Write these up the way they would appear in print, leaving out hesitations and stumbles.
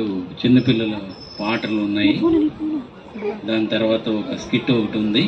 ఇప్పుడు చిన్నపిల్లల పాటలు ఉన్నాయి, దాని తర్వాత ఒక స్కిట్ ఒకటి ఉంది.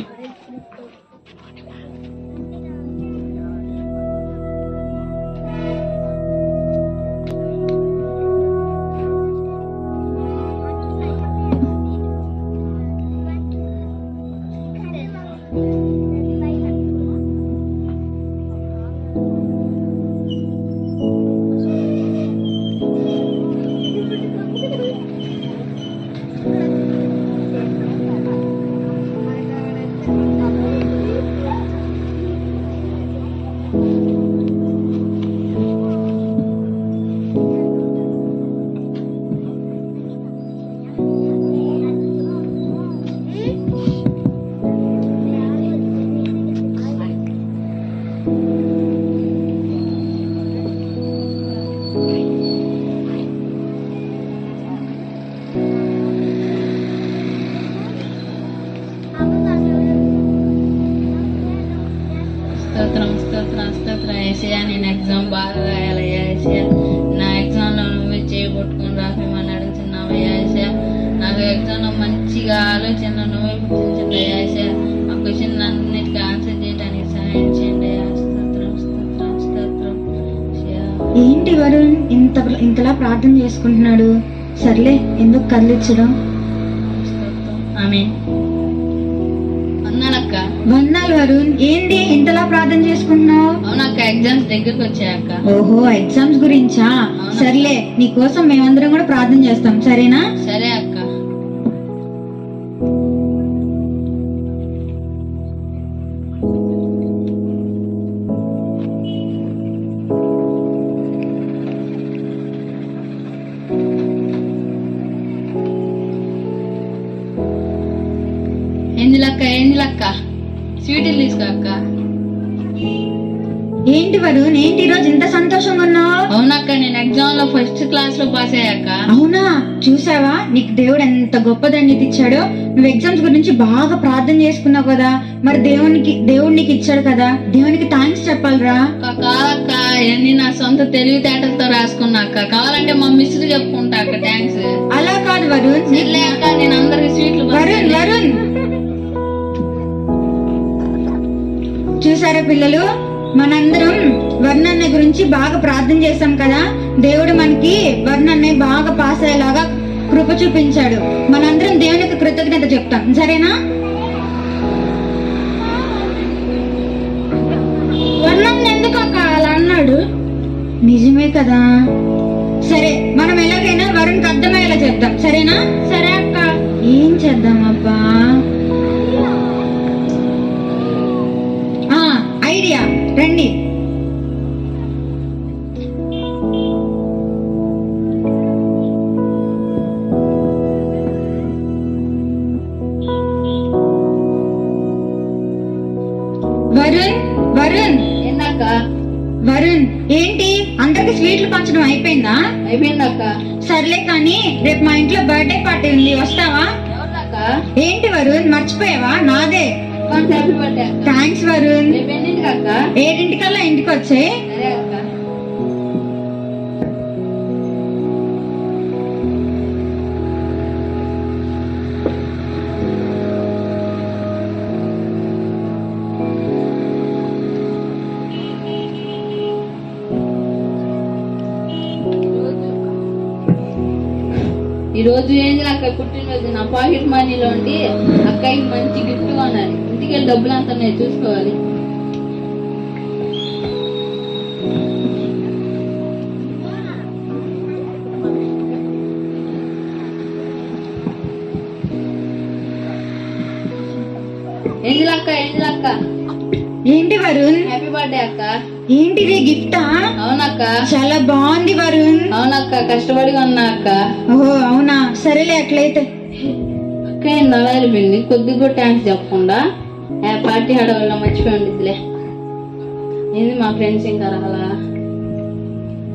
నేను ఎగ్జామ్ బాగా రాయాలయ్యా ఏసయ్యా. నా ఎగ్జామ్లో నువ్వే చేయబట్టుకుని రాసేమని అడుగుతున్నావయ్యా ఏసయ్యా. నాకు ఎగ్జామ్లో మంచిగా ఆలోచనలు నువ్వే పుట్టించండియ్యా ఏసయ్యా. ఆ క్వశ్చన్ అన్నిటికీ ఆన్సర్ చేయడానికి సహాయం చేయండి అయ్యా. స్తోత్రం స్తోత్రం స్తోత్రం. ఏంటి వరుణ్ ఇంతలా ప్రార్థన చేసుకుంటున్నాడు? సర్లే, ఎందుకు కదిలించడం. ఆమేన్. అన్నానక్క. వందనాలు వరుణ్. ఏంటి ఇంతలా ప్రార్థన చేసుకుంటున్నావు? అవునక్క, ఎగ్జామ్స్ దగ్గరకు వచ్చాయక్క. ఓహో, ఎగ్జామ్స్ గురించా? సర్లే, నీ కోసం మేమందరం కూడా ప్రార్థన చేస్తాం, సరేనా? సరే అక్క. ఏందిలక్క స్వీట్లు తీసుకో అక్క. ఏంటి వరుణ్, ఏంటి ఈరోజు ఇంత సంతోషంగా ఉన్నావు? అవునక్క, నేను ఎగ్జామ్ లో ఫస్ట్ క్లాస్ లో పాస్ అయ్యాక. అవునా? చూసావా నీకు దేవుడు ఎంత గొప్ప ధన్యత ఇచ్చాడో. నువ్వు ఎగ్జామ్స్ గురించి బాగా ప్రార్థన చేసుకున్నావు కదా, మరి దేవుడు నీకు ఇచ్చాడు కదా, దేవునికి థ్యాంక్స్ చెప్పాలిరా. కాదక్క, ఇవన్నీ నా సొంత తెలివితేటలతో రాసుకున్నాక. కావాలంటే మా మిస్ చెప్పుకుంటా అక్క థ్యాంక్స్. అలా కాదు వరుణ్. అక్క, నేను అందరికి స్వీట్లు. వరుణ్ చూసారా పిల్లలు, మనందరం వర్ణన్న గురించి బాగా ప్రార్థన చేశాం కదా, దేవుడు మనకి వర్ణన్న బాగా పాస్ అయ్యేలాగా కృప చూపించాడు. మనందరం దేవునికి కృతజ్ఞత చెప్తాం, సరేనా? వర్ణన్న ఎందుకు అక్క అలా అన్నాడు? నిజమే కదా. సరే, మనం ఎలాగైనా వరుణ్కి అర్థమయ్యేలా చెప్తాం, సరేనా? సరే అక్క. ఏం చేద్దాం అబ్బా? ఐడియా, రండి. వరుణ్ ఏందక్క? వరుణ్, ఏంటి అందరికి స్వీట్లు పంచడం అయిపోయిందా? అయిపోయిందక్క. సర్లే కానీ రేపు మా ఇంట్లో బర్త్డే పార్టీ ఉంది, వస్తావా? ఎవరిదక్క? ఏంటి వరుణ్, మర్చిపోయావా? నాదే. Happy birthday. థ్యాంక్స్ వరుణ్. రేపు ఎన్నింటికక్క? 7 ఇంటికి వచ్చాయి. సరే అక్క. ఈ రోజు ఏంది అక్క పుట్టినరోజు. నా పాకెట్ మనీలో ఉండి అక్కకి మంచి గిఫ్ట్ కొనాలి. ఇంటికి వెళ్ళి డబ్బులు అంతా నేను చూసుకోవాలి. ఏంజిలక్క ఏంటి వరుణ్? హ్యాపీ బర్త్డే అక్క. ఏంటిది గిఫ్టా? అవునక్క. చాలా బాగుంది వరుణ్. అవునక్క, కష్టపడి కొన్నా అక్క. ఓహో అవునా, సరేలే అట్లయితే. అక్క ఏంది అలా వెళ్ళిపోయింది? కొద్దిగా కూడా థ్యాంక్స్ చెప్పకుండా పార్టీ హడవల్లో మర్చిపోయి ఉండిద్దిలే. ఏంది మా ఫ్రెండ్స్ ఇంకా రాలా?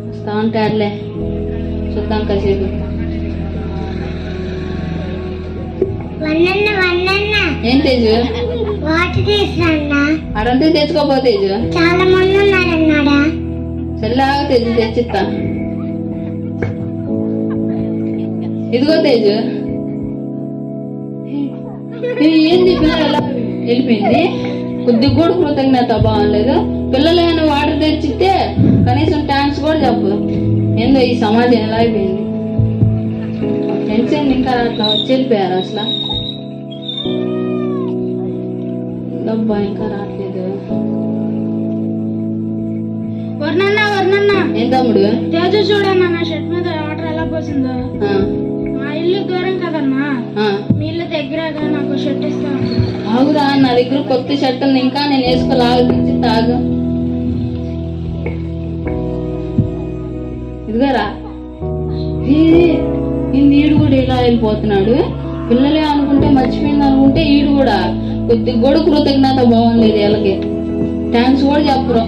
వస్తా ఉంటారులే, చూద్దాం కాసేపు. ఏం తేజు? అడంతా తెచ్చుకోపో తేజు. చాలా మంది ఉన్నారన్నాడా? సరే తేజు తెచ్చిస్తా. ఇదిగో తేజు, ఏంది పిల్ల ఎలా వెళ్ళిపోయింది? కొద్దిగా కూడా కృతజ్ఞత బాగలేదు. పిల్లలు ఏమైనా వాటర్ తెచ్చిస్తే కనీసం థ్యాంక్స్ కూడా చెప్పు. ఏందో ఈ సమాజం ఎలా అయిపోయింది. ఫ్రెండ్స్ ఏంది ఇంకా అట్లా వచ్చి వెళ్ళిపోయారు అసలు. డబ్బా ఇంకా రావట్లేదు. వర్ణన్న ఏం తమ్ముడు? తేజు చూడన్నా నా షర్ట్ మీద వాటర్ ఎలా పోసిందో. మా ఇల్లు దూరం కదన్నా, మీ ఇల్లు దగ్గరగా నాకు షర్ట్ ఇస్తా. ఆగురా, నా దగ్గర కొత్త షర్ట్ ఉంది, ఇంకా నేను వేసుకోలాగి తాగు. ఇదిగోరా, ఈడు కూడా ఇలా వెళ్ళిపోతున్నాడు. పిల్లలే అనుకుంటే మర్చిపోయింది అనుకుంటే ఈడు కూడా కొద్దిగా కూడా కృతజ్ఞత బాగుండలేదు. వీళ్ళకి థ్యాంక్స్ కూడా చెప్పరు.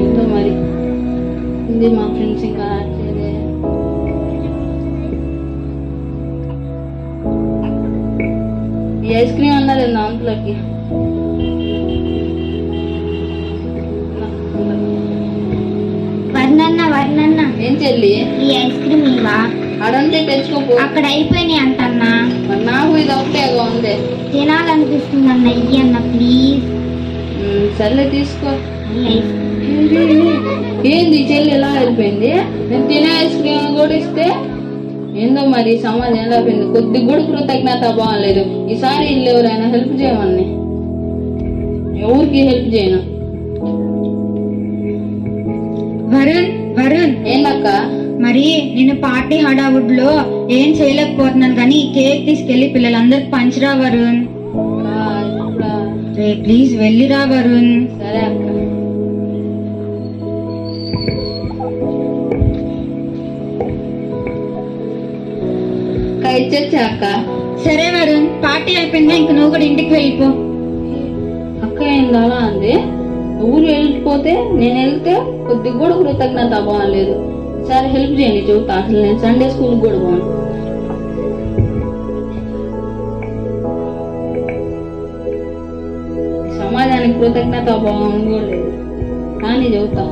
ఏంటో మరి ఇది మా ఫ్రెండ్స్ ఇంకా రాట్లేదే. ఈ ఐస్ క్రీమ్ అన్నది అంతలోకి. వర్ణన్న ఏం చెల్లి, ఈ ఐస్ క్రీమ్ ఇవా? అడంతే తెచ్చుకోపో. అక్కడ అయిపోయినాయి అంటన్నా. మరి నాకు ఇది ఒకటేగా ఉంది. తినాలనిపిస్తుంది అన్న, ఇయ్యన్న ప్లీజ్. సర్లే తీసుకో. ఏంది చెల్లి ఎలా వెళ్ళిపోయింది? నేను తినే ఐస్ క్రీమ్ కూడా ఇస్తే ఏందో మరి సమాజం ఎలా అయిపోయింది. కొద్దిగా కూడా కృతజ్ఞత బాగలేదు. ఈసారి ఇల్లు ఎవరైనా హెల్ప్ చేయమని, ఎవరికి హెల్ప్ చేయను. వరుణ్ ఏందక్క? మరి నేను పార్టీ హడావుడ్ లో ఏం చేయలేకపోతున్నాను కానీ కేక్ తీసుకెళ్లి పిల్లలందరికి పంచిరా వరుణ్. ప్లీజ్ వెళ్ళిరా వరుణ్. సరే అక్క. ఇచ్చొచ్చా అక్క? సరే వరుణ్, పార్టీ అయిపోయిందా ఇంక నువ్వు కూడా ఇంటికి వెళ్ళిపో. అక్క ఏంది అలా అంది? ఊరు వెళ్ళిపోతే నేను వెళ్తే కొద్దిగా కూడా కృతజ్ఞత బాగలేదు. సరే హెల్ప్ చేయండి చెబుతా. అసలు నేను సండే స్కూల్కి కూడా పోను. సమాజానికి కృతజ్ఞత బాగుంది కూడా లేదు కానీ చెబుతా.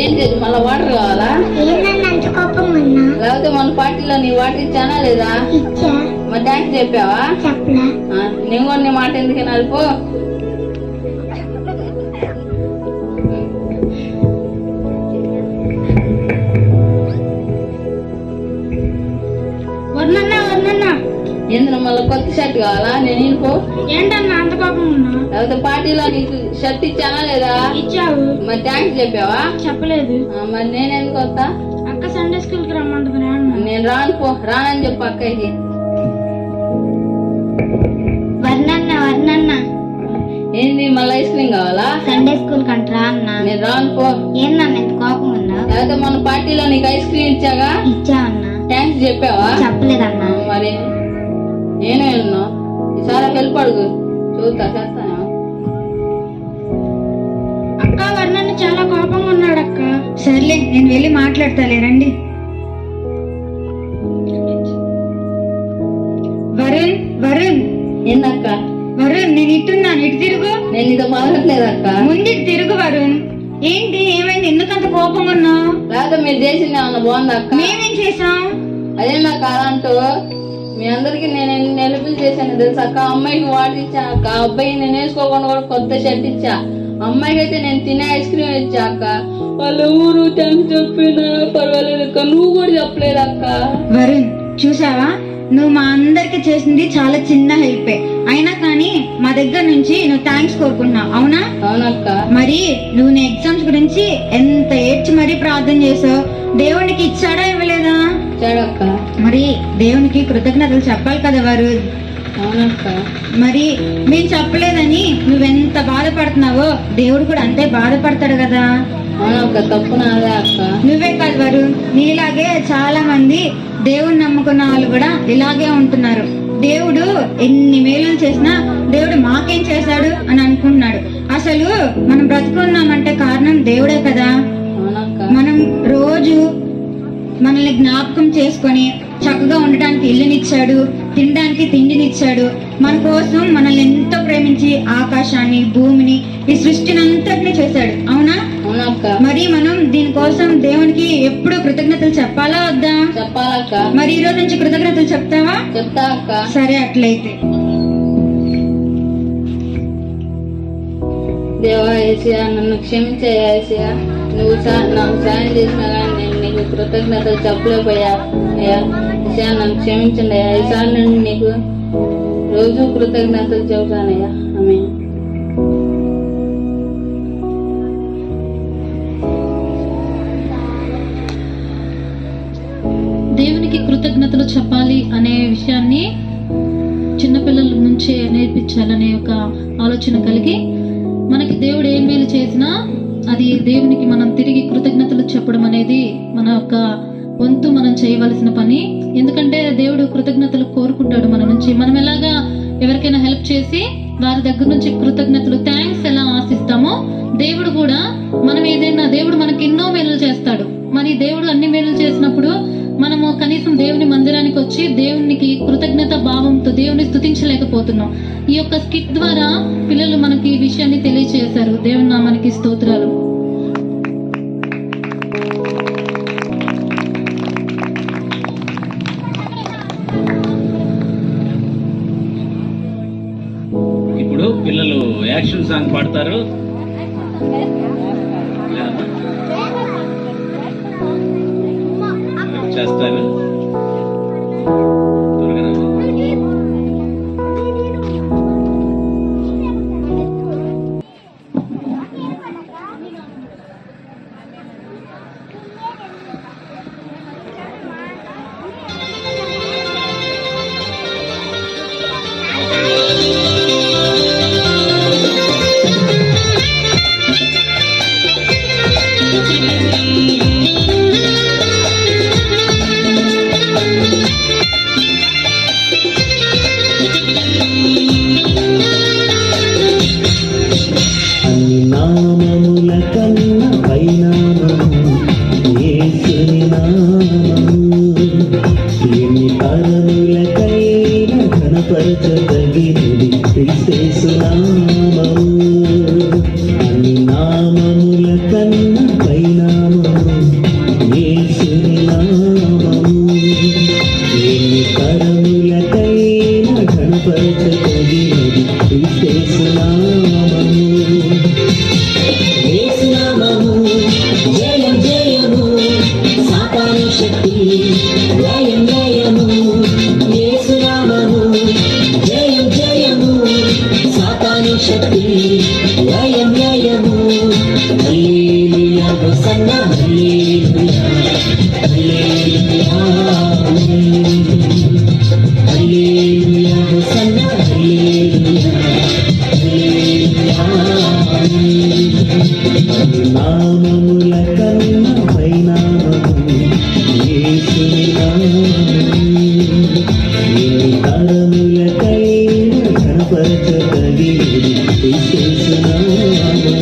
ఏం చేసి మళ్ళీ వాటర్ కావాలా? లేకపోతే మన పార్టీలో నీ వాటర్ ఇచ్చానా లేదా? మరి థ్యాంక్స్ చెప్పావా? నేను కూడా నీ మాట ఎందుకు నలుపు. ఎందుకు మళ్ళీ కొత్త షర్ట్ కావాలా? నేను ఇంకో ఏంటన్నా అంత కోపం ఉన్నా? లేకపోతే పార్టీలో నీకు షర్ట్ ఇచ్చానా లేదా? ఇచ్చావు. మరి థ్యాంక్స్ చెప్పావా? చెప్పలేదు. మరి నేను ఎందుకు వస్తా? అక్క సండే స్కూల్ కి రమ్మంటుంది. నేను రాను పో. రానని చెప్పు అక్కకి. వర్ణన్న ఏంది మళ్ళీ ఐస్ క్రీమ్ కావాలా? సండే స్కూల్ కంటరా అన్న. నేను రాను పో. ఏందన్న ఎంత కోపం ఉన్నా? లేకపోతే మన పార్టీలో నీకు ఐస్ క్రీమ్ ఇచ్చాగా? ఇచ్చా అన్న. థ్యాంక్స్ చెప్పావా? చెప్పలేదన్న. మరి నేను వెళ్ళను. ఈసారి హెల్ప్ అడుగు, చూస్తా చేస్తాను. అక్క వర్ణన్న చాలా కోపంగా ఉన్నాడు అక్క. సర్లే నేను వెళ్ళి మాట్లాడతాలే, రండి. వరుణ్ ఏందక్క? వరుణ్ నేను ఇట్టున్నాను, ఇటు తిరుగు. నేను ఇదో మాట్లాడలేదు అక్క. ముందు ఇటు తిరుగు వరుణ్. ఏంటి ఏమైంది? ఎందుకంత కోపంగా ఉన్నావు? లేకపోతే మీరు చేసింది ఏమన్నా బాగుందా అక్క? మేమేం చేసాం? అదే నాకు అలాంటూ మీ అందరికి నేను ఎన్ని హెల్ప్లు చేశాను తెలుసా అక్క. అమ్మాయికి వాటర్ ఇచ్చా అక్క. అబ్బాయి నేను వేసుకోకుండా కూడా కొత్త షర్ట్ ఇచ్చా. అమ్మాయికి అయితే నేను తినే ఐస్ క్రీమ్ ఇచ్చా అక్క. వాళ్ళు ఊరు థ్యాంక్స్ చెప్పినా పర్వాలేదు అక్క. నువ్వు కూడా చెప్పలేదు అక్క. వరుణ్ చూసావా, నువ్వు మా అందరికి చేసింది చాలా చిన్న హెల్పే అయినా కానీ మా దగ్గర నుంచి నువ్వు థ్యాంక్స్ కోరుకుంటున్నావు, అవునా? అవునక్క. మరి నువ్వు నీ ఎగ్జామ్స్ గురించి ఎంత ఏడ్చి మరీ ప్రార్థన చేసావు. దేవునికి ఇచ్చాడా ఇవ్వలేదా? ఇచ్చాడక్క. మరి దేవునికి కృతజ్ఞతలు చెప్పాలి కదా వరుణ్. అవునక్క. మరి మేము చెప్పలేదని నువ్వెంత బాధపడుతున్నావో దేవుడు కూడా అంతే బాధపడతాడు కదా. అవునక్క, తప్పు నాదే అక్క. నువ్వే కాదు వరుణ్, నీలాగే చాలా మంది దేవుడిని నమ్ముకున్న వాళ్ళు కూడా ఇలాగే ఉంటున్నారు. దేవుడు ఎన్ని మేలు చేసినా దేవుడు మాకేం చేశాడు అని అనుకుంటున్నాడు. అసలు మనం బ్రతుకున్నామంటే కారణం దేవుడే కదా. మనం రోజు మనల్ని జ్ఞాపకం చేసుకొని చక్కగా ఉండడానికి ఇల్లునిచ్చాడు, తినడానికి తిండినిచ్చాడు. మన కోసం మనల్ని ఎంతో ప్రేమించి ఆకాశాన్ని, భూమిని, ఈ సృష్టిని అంతటిని చేశాడు. అవునా? అవునక్క. మరి మనం దీనికోసం దేవునికి ఎప్పుడు కృతజ్ఞతలు చెప్పాలా వద్దా? చెప్పాలక్క. మరి ఈ రోజు నుంచి కృతజ్ఞతలు చెప్తావా? చెప్తా అక్క. సరే, అట్లయితే. దేవా యేసయ్యా, నన్ను క్షమించే యేసయ్యా. నువ్వు నాకు సాయం చేసినా కానీ నేను నీకు కృతజ్ఞతలు చెప్పలేకపోయా అయ్యా. యేసయ్యా, నన్ను క్షమించండి అయ్యా. ఈసారి నుండి నీకు రోజు కృతజ్ఞతలు చెబుతానయ్యా. ఆమేన్. దేవునికి కృతజ్ఞతలు చెప్పాలి అనే విషయాన్ని చిన్నపిల్లల నుంచే నేర్పించాలనే ఒక ఆలోచన కలిగి, మనకి దేవుడు ఏం మేలు చేసినా అది దేవునికి మనం తిరిగి కృతజ్ఞతలు చెప్పడం అనేది మన యొక్క వంతు, మనం చేయవలసిన పని. ఎందుకంటే దేవుడు కృతజ్ఞతలు కోరుకుంటాడు మన నుంచి. మనం ఎలాగా ఎవరికైనా హెల్ప్ చేసి వారి దగ్గర నుంచి కృతజ్ఞతలు, థ్యాంక్స్ ఎలా ఆశిస్తామో దేవుడు కూడా మనం ఏదైనా, దేవుడు మనకి ఎన్నో మేలు చేస్తాడు. మరి దేవుడు అన్ని మేలు చేసినప్పుడు మనము కనీసం దేవుని మందిరానికి వచ్చి దేవునికి కృతజ్ఞత భావంతో దేవుని స్తుతించలేకపోతున్నాం. ఈ యొక్క స్కిట్ ద్వారా పిల్లలు మనకి ఈ విషయాన్ని తెలియజేశారు. దేవుని నామానికి స్తోత్రాలు. ఇప్పుడు పిల్లలు యాక్షన్ సాంగ్ పాడతారు. చేస్తారు. త్వరగా రా. నామముల కన్న పైనామము యేసుని నామము, ఎన్ని తరములకైన ఘనపరచదగినది క్రీస్తు నామము. అన్ని నామముల కన్న పైనామము యేసుని నామము, ఎన్ని తరములకైన ఘనపరచదగినది క్రీస్తు నామము. యేసునామము జయం జయము, సాతాను శక్తి లయం లయము. యేసునామము జయం జయము, సాతాను శక్తి లయం లయము. హల్లెలూయా హోసన్నా, హల్లెలూయా హల్లెలూయా హల్లెలూయా హోసన్నా, హల్లెలూయా హల్లెలూయా. నామముల కన్న పైనామము యేసుని నామము, ఎన్ని తరములకైన ఘనపరచదగినది క్రీస్తు నామము.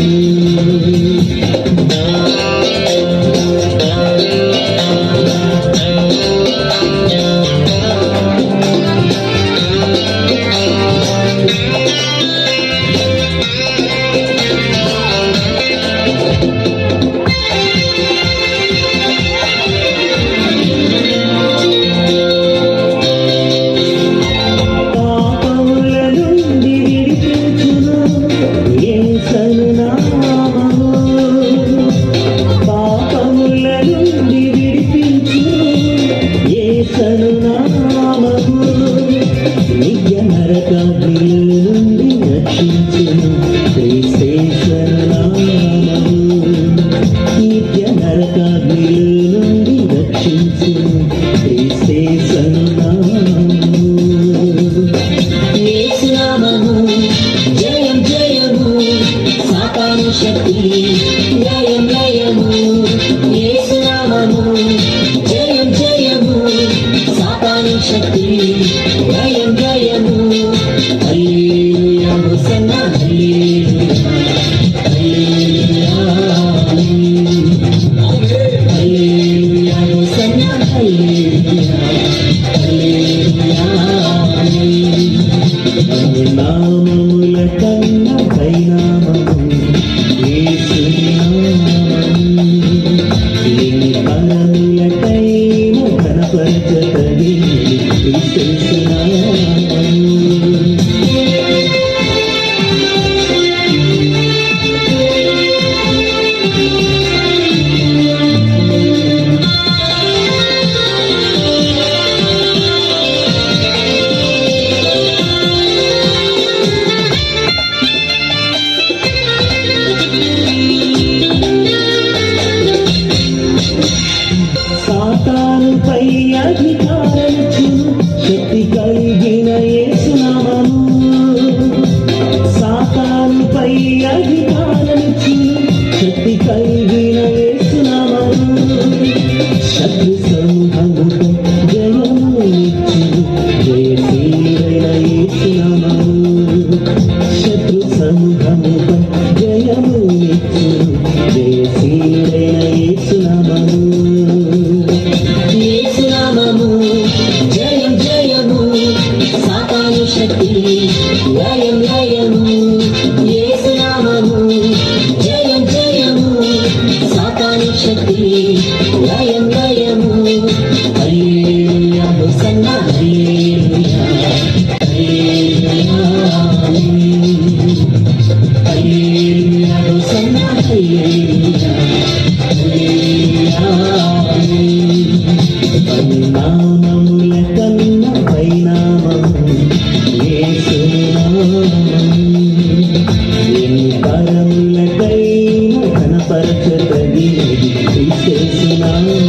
పాపముల నుండి విడిపించును యేసు నామము, పాపముల నుండి విడిపించును యేసు నామము. నిత్య నరకాగ్ని నుండి రక్షించును క్రీస్తు నామము, నిత్య నరకాగ్ని నుండి రక్షించును క్రీస్తు నామము. యేసునామము జయం జయము, సాతాను శక్తి లయం లయము. యేసునామము జయం జయము, సాతాను శక్తి లయం లయము. హల్లెలూయా హోసన్నా, హల్లెలూయా హల్లెలూయా హల్లెలూయా హోసన్నా, హల్లెలూయా హల్లెలూయా. నామముల కన్నా పైనామము యేసుని నామము. ఎన్ని పరములకైనా కనపరచదగినది క్రీస్తు నామము. సాతానుపై అధికారమిచ్చును శక్తి కలిగిన యేసునామము. సాతానుపై అధికారమిచ్చును శక్తి కలిగిన యేసునామము. శత్రు సమూహముపై జయము ఇచ్చును జయశీలైన యేసునామము. శత్రు సమూహముపై జయము ఇచ్చును జయశీలైన యేసునామము. యేసునామము జయం జయము సాతాను శక్తి లయం లయము. యేసునామము జయం జయము సాతాను శక్తి లయం లయము. హల్లెలూయా హోసన్నా హల్లెలూయా హల్లెలూయా హల్లెలూయా హోసన్నా హల్లెలూయా హల్లెలూయా. నామముల కన్నా పైనామము యేసుని నామము. ఎన్ని పరములకైనా కనపరచదగినది క్రీస్తు నామము.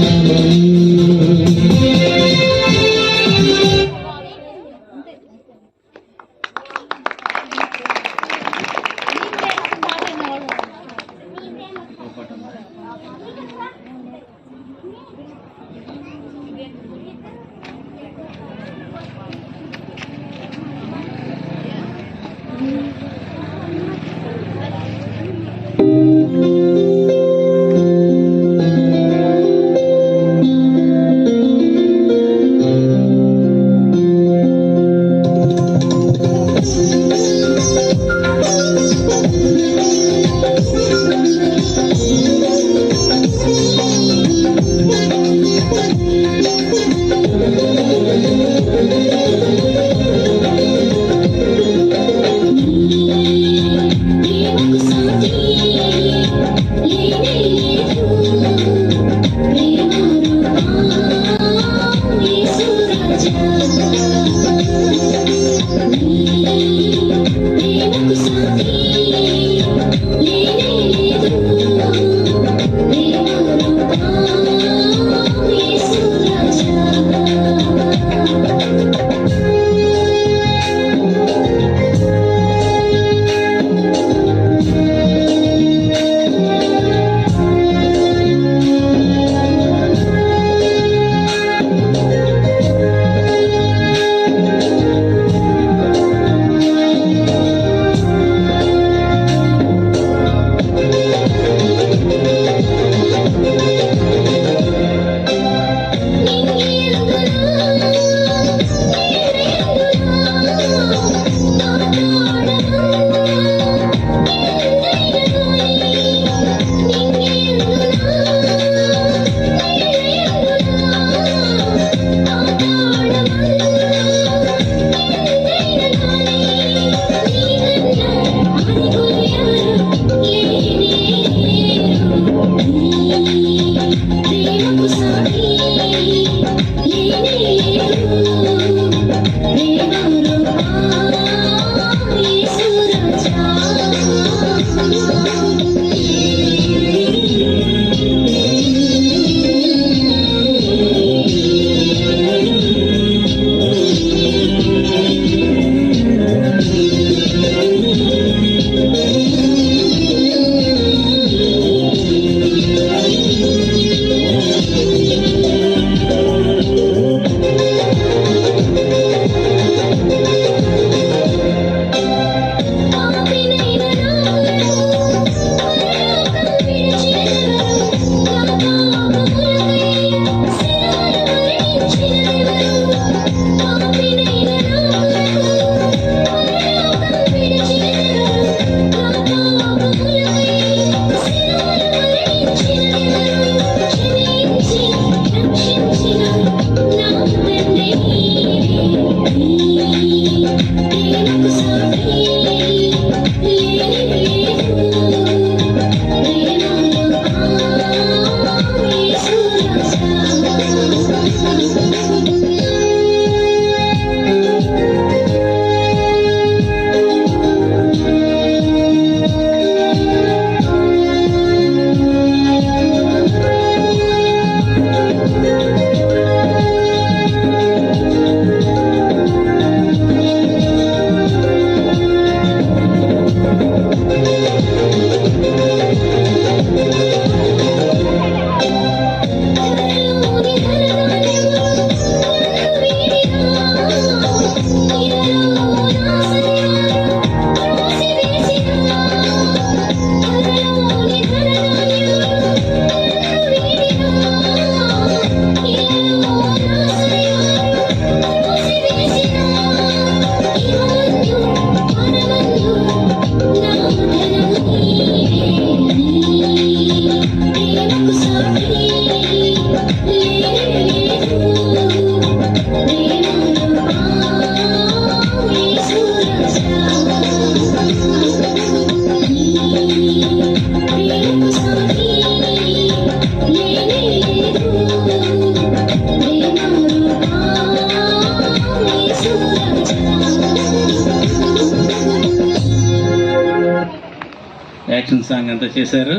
యాక్షన్ సాంగ్ అంతా చేశారు.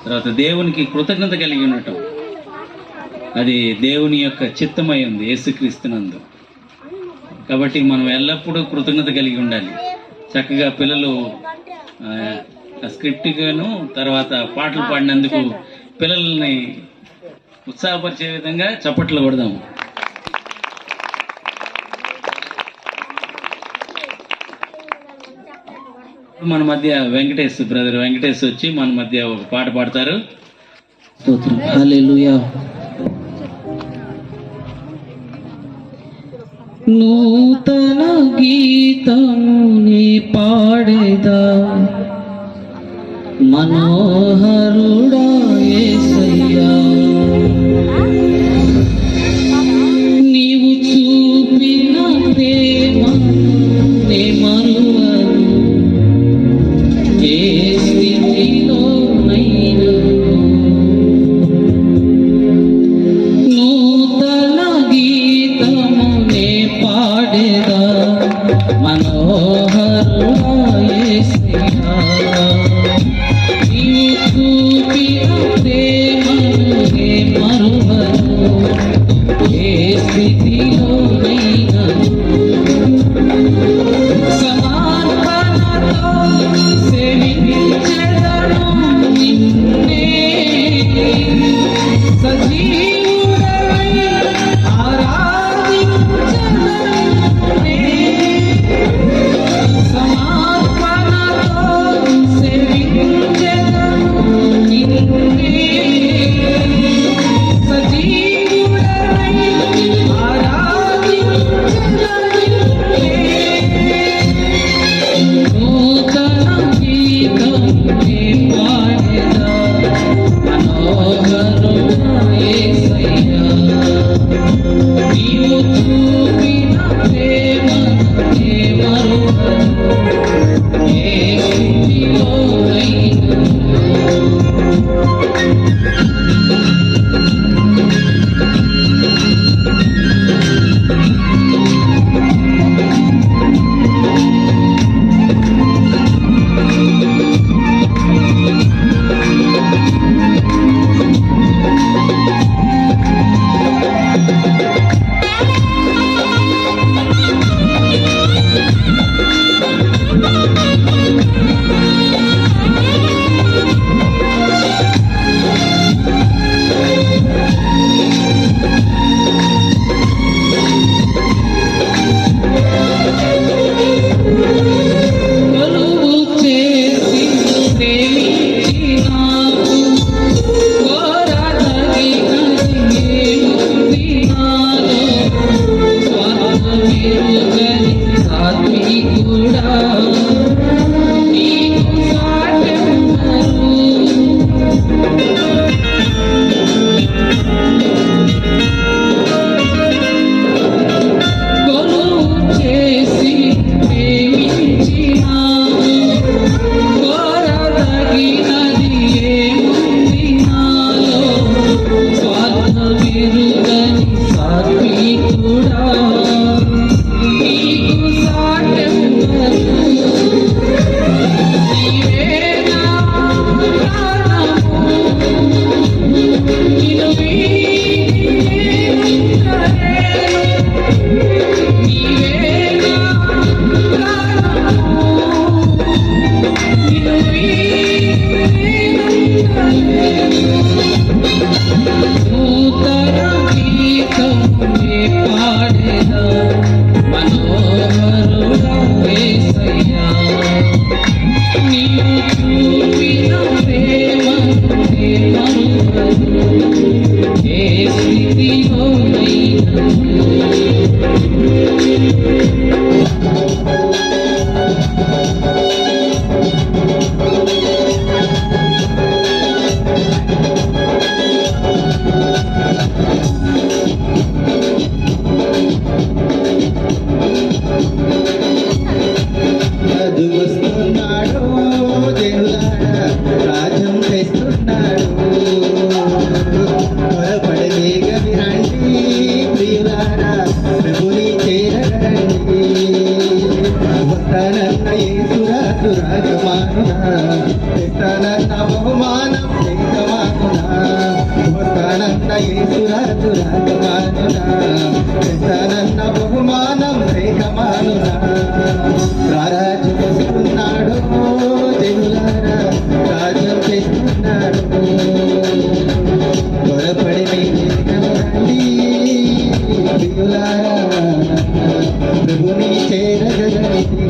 తర్వాత దేవునికి కృతజ్ఞత కలిగి ఉండటం, అది దేవుని యొక్క చిత్తమై ఉంది యేసుక్రీస్తునందు. కాబట్టి మనం ఎల్లప్పుడూ కృతజ్ఞత కలిగి ఉండాలి. చక్కగా పిల్లలు స్క్రిప్ట్గాను తర్వాత పాటలు పాడినందుకు పిల్లల్ని ఉత్సాహపరిచే విధంగా చప్పట్లు కొడదాము. మన మధ్య బ్రదర్ వెంకటేష్ వచ్చి మన మధ్య ఒక పాట పాడతారు. స్తోత్రం. హల్లెలూయా. నూతన గీతముని పాడేదా మనోహరుడా యేసయ్యా, నీవు చూపిన ప్రేమను నే మరువను, ఏ స్థితిలోనైనా. నూతన గీతమునే పాడేదా మనోహరుడా యేసయ్యా, నీవు చూపిన ప్రేమ నీవు చూపిన ప్రేమను నే మరువను ఏ స్థితిలోనైనా రాజు వస్తున్నాడు దేవులారా రాజ్యం తెస్తున్నాడు త్వరపడి వేగ విరండి ప్రియులారా ప్రభుని చేరగండి వస్తానన్న యేసురాజు రాజమానునా తెస్తానన్న బహుమానం ఏకమానునా వస్తానన్న యేసురాజు రాజమానునా తెస్తానన్న బహుమానం ఏకమానునా రారాజు వస్తున్నాడు దేవులారా రాజ్యం చేస్తున్నాడు త్వరపడి రండి ప్రియులారా ప్రభుని చేరగండి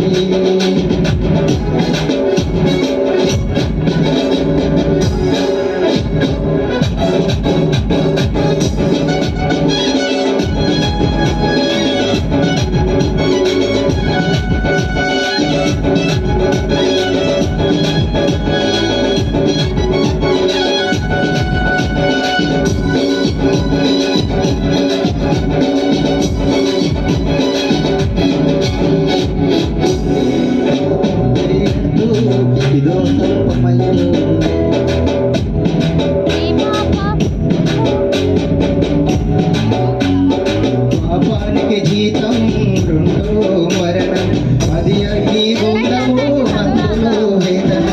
ఇదో స్వల్పమయ్యో పాపానికి జీతం రెండో మరణం అది అగ్ని గుండము అందులో వేదన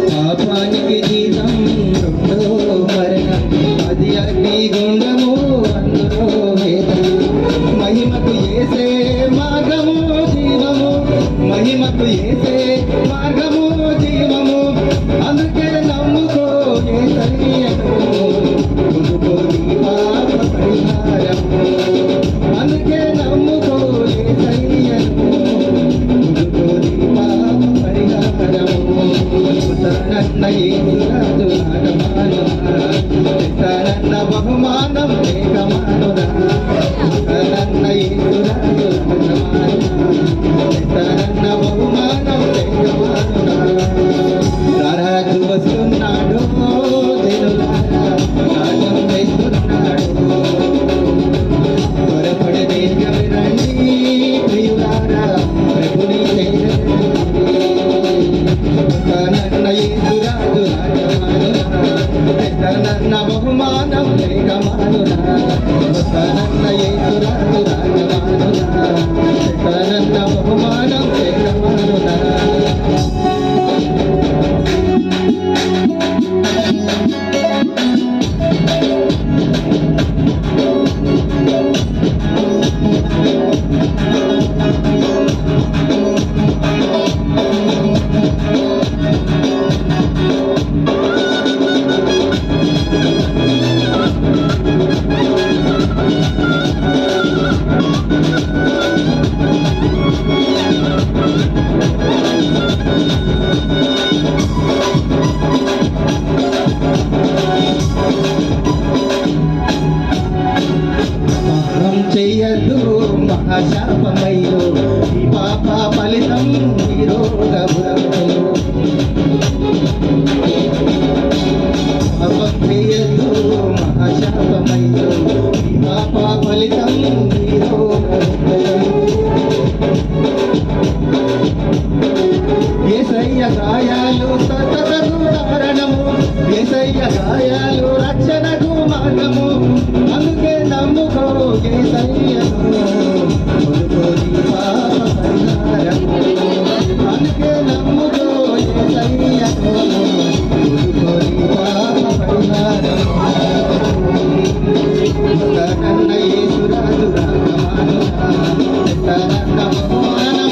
పాపానికి జీతం రెండో మరణం అది అగ్ని గుండము అందులో వేదన మహిమకు ఏసే మార్గము జీవము మహిమకు ఏసే మార్గము జీవము అందుకే నమ్ముకో యేసయ్యను పొందుకో నీ పాప పరిహారము అందుకే నమ్ముకో యేసయ్యను పొందుకో నీ పాప పరిహారము వస్తానన్న యేసురాజు రాజమానునా తెస్తానన్న బహుమానం ఏకమానునా వస్తానన్న యేసురాజు రాజమానునా తెస్తానన్న బహుమానం ఏకమానునా రారాజు వస్తున్నాడు దేవులారా రాజ్యం వేస్తున్నాడు త్వరపడి వేగం రండి ప్రియులారా ప్రభుని చేరగండి వస్తానన్న యేసురాజు రాజమానునా తెస్తానన్న బహుమానం ఏకమానునా వస్తానన్న యేసురాజు రాజమానునా తెస్తానన్న బహుమానం ఏకమానునా పాపం చెయ్యద్దు మహాశాపమయ్యో ఈ పాప ఫలితం ఈ రోగమురములు పాపం చెయ్యద్దు మహాశాపమయ్యో ఈ పాప ఫలితం ఈ రోగమురములు యేసయ్య గాయాలు సతతకు కారణము యేసయ్య గాయాలు రక్షణకు మార్గము అందుకే నమ్ముకో యేసయ్యను పొందుకో నీ పాప పరిహారము అందుకే నమ్ముకో యేసయ్యను పొందుకో నీ పాప పరిహారము వస్తానన్న యేసురాజు రాజమానునా తెస్తానన్న బహుమానం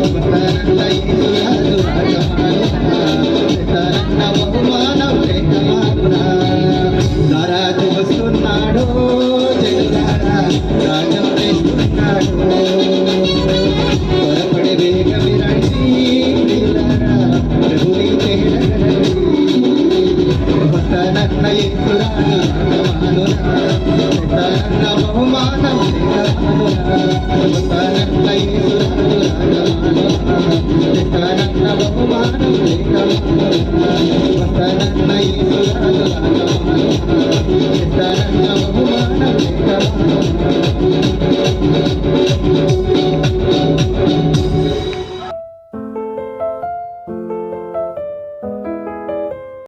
వస్తానన్న యేసురాజు రాజమానునా తెస్తానన్న బహుమానం రారాజు వస్తున్నాడు జనులారా రాజ్యం త్వరపడి వేగమిరండి ప్రియులారా, ప్రభుని తేడగరండి. వస్తానన్న యేసురాజు రాగమానురా, తెస్తానన్న బహుమానం లేకమానురా. వస్తానన్న యేసురాజు